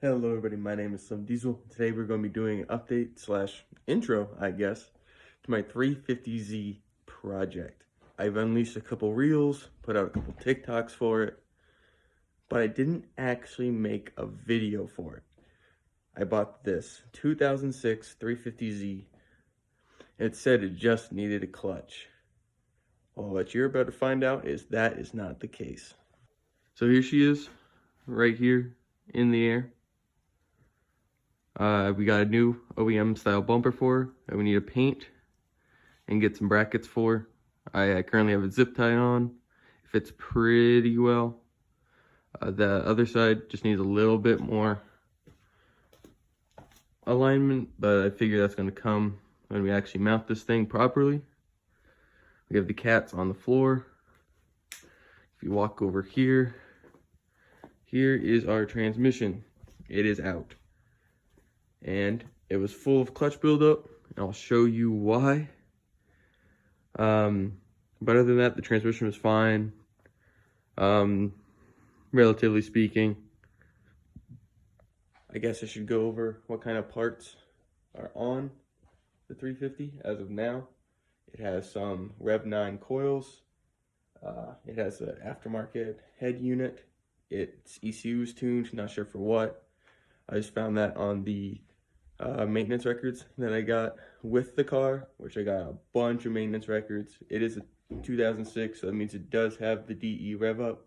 Hello everybody, my name is Slim Diesel. Today we're going to be doing an update slash intro, I guess, to my 350Z project. I've unleashed a couple reels, put out a couple TikToks for it, but I didn't actually make a video for it. I bought this 2006 350Z. It said it just needed a clutch. Well, what you're about to find out is that is not the case. So here she is, right here in the air. We got a new OEM style bumper for her that we need to paint and get some brackets for. I currently have a zip tie on. It fits pretty well. The other side just needs a little bit more alignment, but I figure that's going to come when we actually mount this thing properly. We have the cats on the floor. If you walk over here, here is our transmission. It is out. And it was full of clutch buildup, and I'll show you why. But other than that, the transmission was fine, relatively speaking. I guess I should go over what kind of parts are on the 350 as of now. It has some Rev 9 coils. It has an aftermarket head unit. Its ECU is tuned, not sure for what. I just found that on the maintenance records that I got with the car, which I got a bunch of maintenance records. It is a 2006, so that means it does have the DE rev up,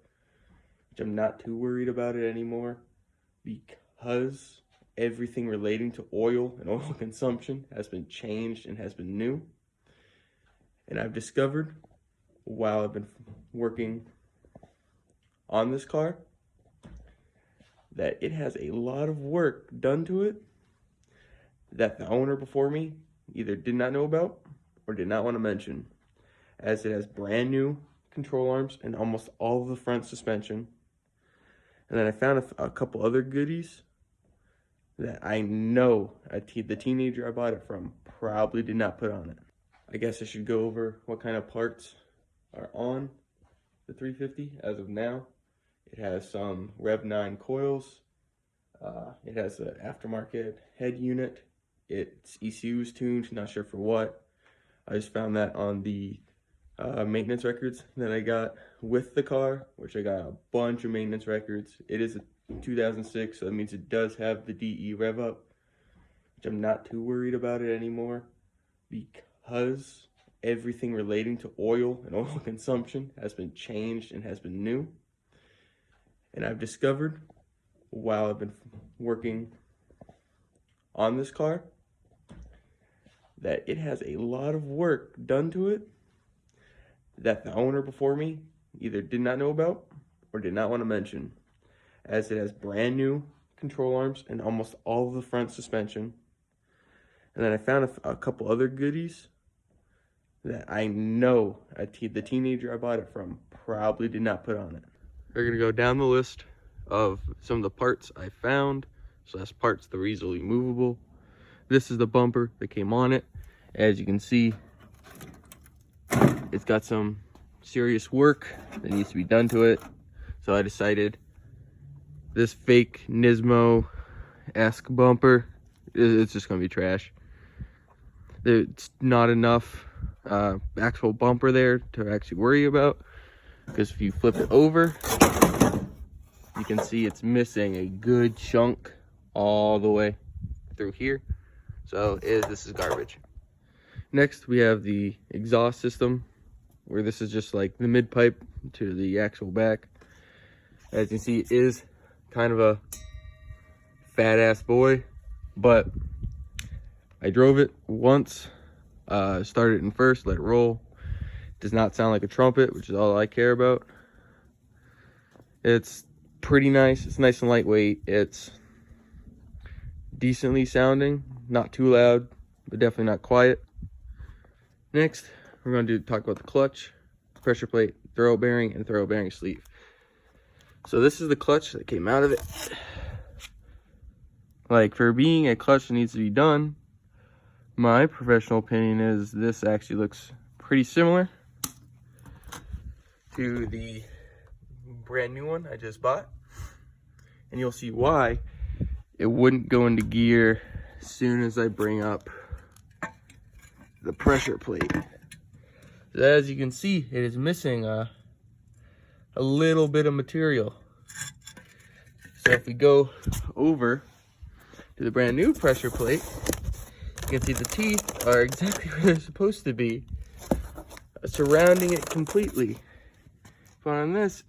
which I'm not too worried about it anymore because everything relating to oil and oil consumption has been changed and has been new. And I've discovered while I've been working on this car that it has a lot of work done to it that the owner before me either did not know about or did not want to mention, as it has brand new control arms and almost all of the front suspension. And then I found a couple other goodies that I know the teenager I bought it from probably did not put on it. I guess I should go over what kind of parts are on the 350 as of now. It has some Rev 9 coils. It has an aftermarket head unit. Its ECU is tuned, not sure for what. I just found that on the maintenance records that I got with the car, which I got a bunch of maintenance records. It is a 2006, so that means it does have the DE rev up, which I'm not too worried about it anymore because everything relating to oil and oil consumption has been changed and has been new. And I've discovered while I've been working on this car that it has a lot of work done to it that the owner before me either did not know about or did not want to mention, as it has brand new control arms and almost all of the front suspension. And then I found a couple other goodies that I know the teenager I bought it from probably did not put on it. We're gonna go down the list of some of the parts I found. So that's parts that are easily movable. This is the bumper that came on it. As you can see, it's got some serious work that needs to be done to it. So I decided this fake Nismo-esque bumper, it's just gonna be trash. There's not enough actual bumper there to actually worry about, because if you flip it over, you can see it's missing a good chunk all the way through here. So this is garbage. Next, we have the exhaust system, where this is just like the mid pipe to the actual back. As you can see, it is kind of a fat ass boy, but I drove it once, started it in first, let it roll. Does not sound like a trumpet, which is all I care about. It's pretty nice. It's nice and lightweight. It's decently sounding, not too loud, but definitely not quiet. Next, we're going to talk about the clutch, pressure plate, throw bearing, and throw bearing sleeve. So this is the clutch that came out of it. Like, for being a clutch that needs to be done, my professional opinion is this actually looks pretty similar to the brand new one I just bought. And you'll see why it wouldn't go into gear as soon as I bring up the pressure plate. So as you can see, it is missing a little bit of material. So if we go over to the brand new pressure plate, you can see the teeth are exactly where they're supposed to be, surrounding it completely. But on this,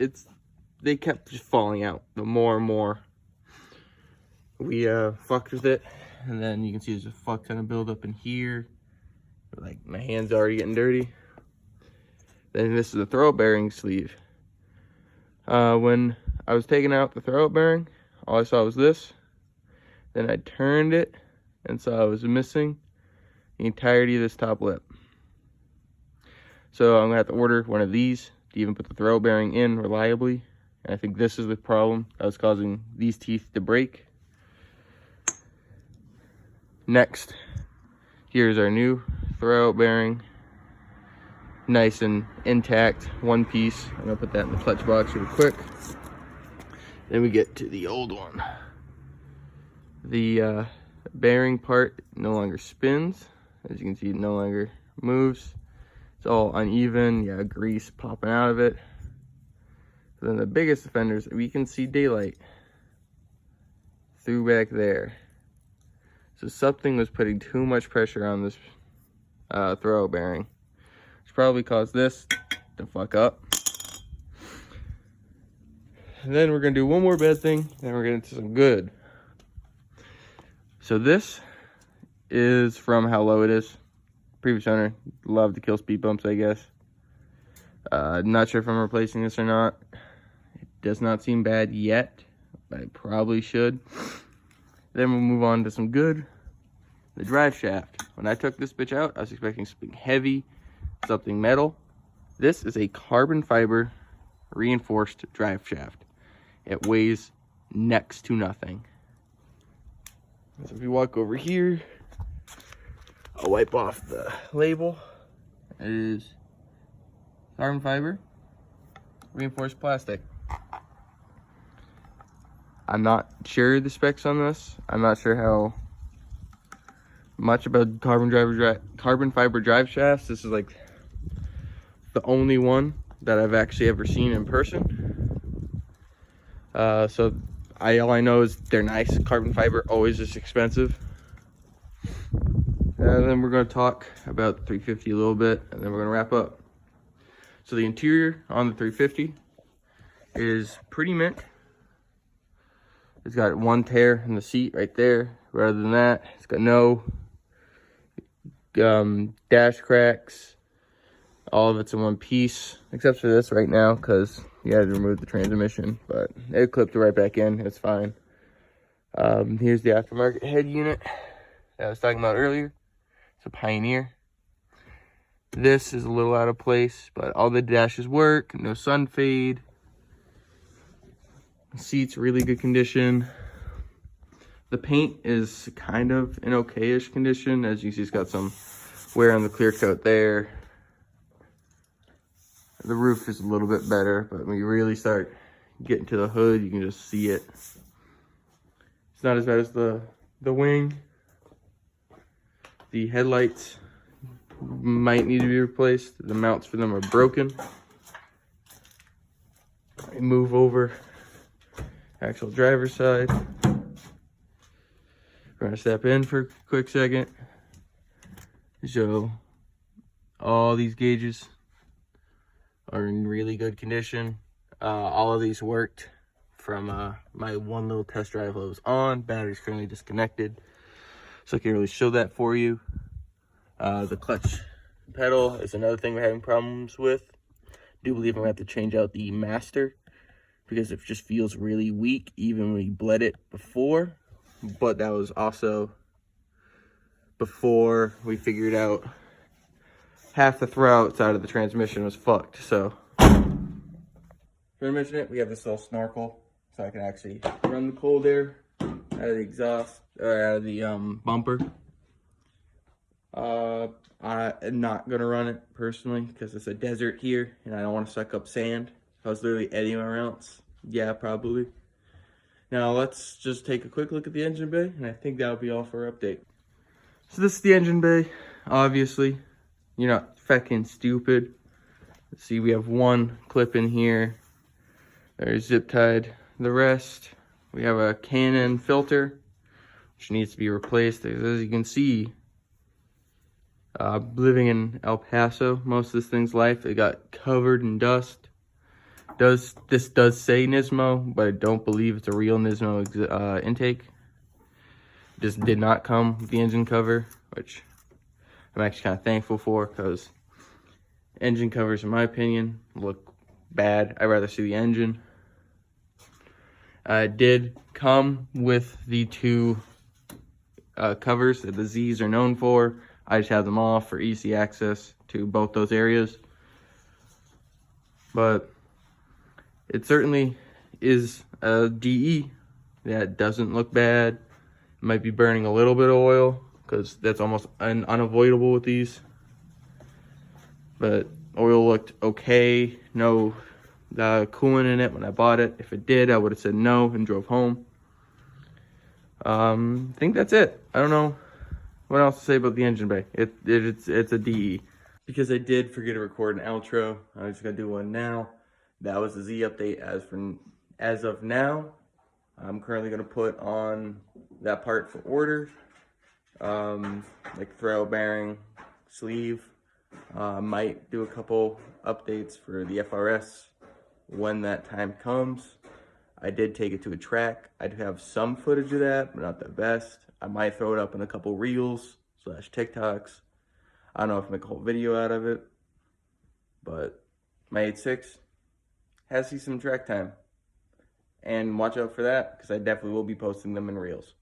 they kept just falling out. The more and more we fucked with it, and then you can see there's a fuck ton of buildup in here. Like, my hand's already getting dirty. Then this is the throw bearing sleeve. When I was taking out the throw bearing, all I saw was this. Then I turned it and saw I was missing the entirety of this top lip. So I'm gonna have to order one of these to even put the throw bearing in reliably. And I think this is the problem that was causing these teeth to break. Next, here's our new throw bearing. Nice and intact, one piece. I'm gonna put that in the clutch box real quick. Then we get to the old one. The bearing part no longer spins. As you can see, it no longer moves. It's all uneven, yeah, grease popping out of it. Then the biggest offenders, we can see daylight through back there. So something was putting too much pressure on this throw bearing, which probably caused this to fuck up. And then we're gonna do one more bad thing, then we're gonna do some good. So this is from How Low It Is. Previous owner loved to kill speed bumps, I guess. Not sure if I'm replacing this or not. It does not seem bad yet, but I probably should. Then we'll move on to some good. The drive shaft. When I took this bitch out, I was expecting something heavy, something metal. This is a carbon fiber reinforced drive shaft. It weighs next to nothing. So if you walk over here, I'll wipe off the label. It is carbon fiber, reinforced plastic. I'm not sure the specs on this. I'm not sure how much about carbon fiber drive shafts. This is like the only one that I've actually ever seen in person. So all I know is they're nice. Carbon fiber always is expensive. And then we're going to talk about the 350 a little bit, and then we're going to wrap up. So the interior on the 350 is pretty mint. It's got one tear in the seat right there. Rather than that, it's got no dash cracks. All of it's in one piece, except for this right now, because you had to remove the transmission, but it clipped right back in. It's fine. Here's the aftermarket head unit that I was talking about earlier. It's a Pioneer. This is a little out of place, but all the dashes work. No sun fade. The seat's really good condition. The paint is kind of in okay-ish condition. As you can see, it's got some wear on the clear coat there. The roof is a little bit better, but when you really start getting to the hood, you can just see it. It's not as bad as the wing. The headlights might need to be replaced. The mounts for them are broken. I move over actual driver's side. We're gonna step in for a quick second to show all these gauges are in really good condition. All of these worked from my one little test drive I was on. Battery's currently disconnected, so I can't really show that for you. The clutch pedal is another thing we're having problems with. I do believe I'm gonna have to change out the master because it just feels really weak even when we bled it before. But that was also before we figured out half the throw outside of the transmission was fucked. So, for to mention it, we have this little snorkel so I can actually run the cold air out of the exhaust, or out of the bumper. I am not gonna run it personally because it's a desert here and I don't want to suck up sand. If I was literally anywhere else, yeah, probably. Now let's just take a quick look at the engine bay, and I think that'll be all for our update. So this is the engine bay. Obviously, you're not feckin' stupid. See, we have one clip in here. There's zip tied. The rest, we have a Canon filter, which needs to be replaced. As you can see, living in El Paso most of this thing's life, it got covered in dust. This does say Nismo, but I don't believe it's a real Nismo intake. It just did not come with the engine cover, which I'm actually kind of thankful for, because engine covers, in my opinion, look bad. I'd rather see the engine. It did come with the two covers that the Z's are known for. I just have them off for easy access to both those areas. But it certainly is a DE that doesn't look bad. It might be burning a little bit of oil, because that's almost unavoidable with these. But oil looked okay. No coolant in it when I bought it. If it did, I would have said no and drove home. I think that's it. I don't know what else to say about the engine bay. It's a DE. Because I did forget to record an outro, I'm just gonna do one now. That was the Z update as of now. I'm currently gonna put on that part for order, like throw, bearing, sleeve. Might do a couple updates for the FRS when that time comes. I did take it to a track. I do have some footage of that, but not the best. I might throw it up in a couple reels / TikToks. I don't know if I make a whole video out of it, but my 8.6 has some track time. And watch out for that, because I definitely will be posting them in reels.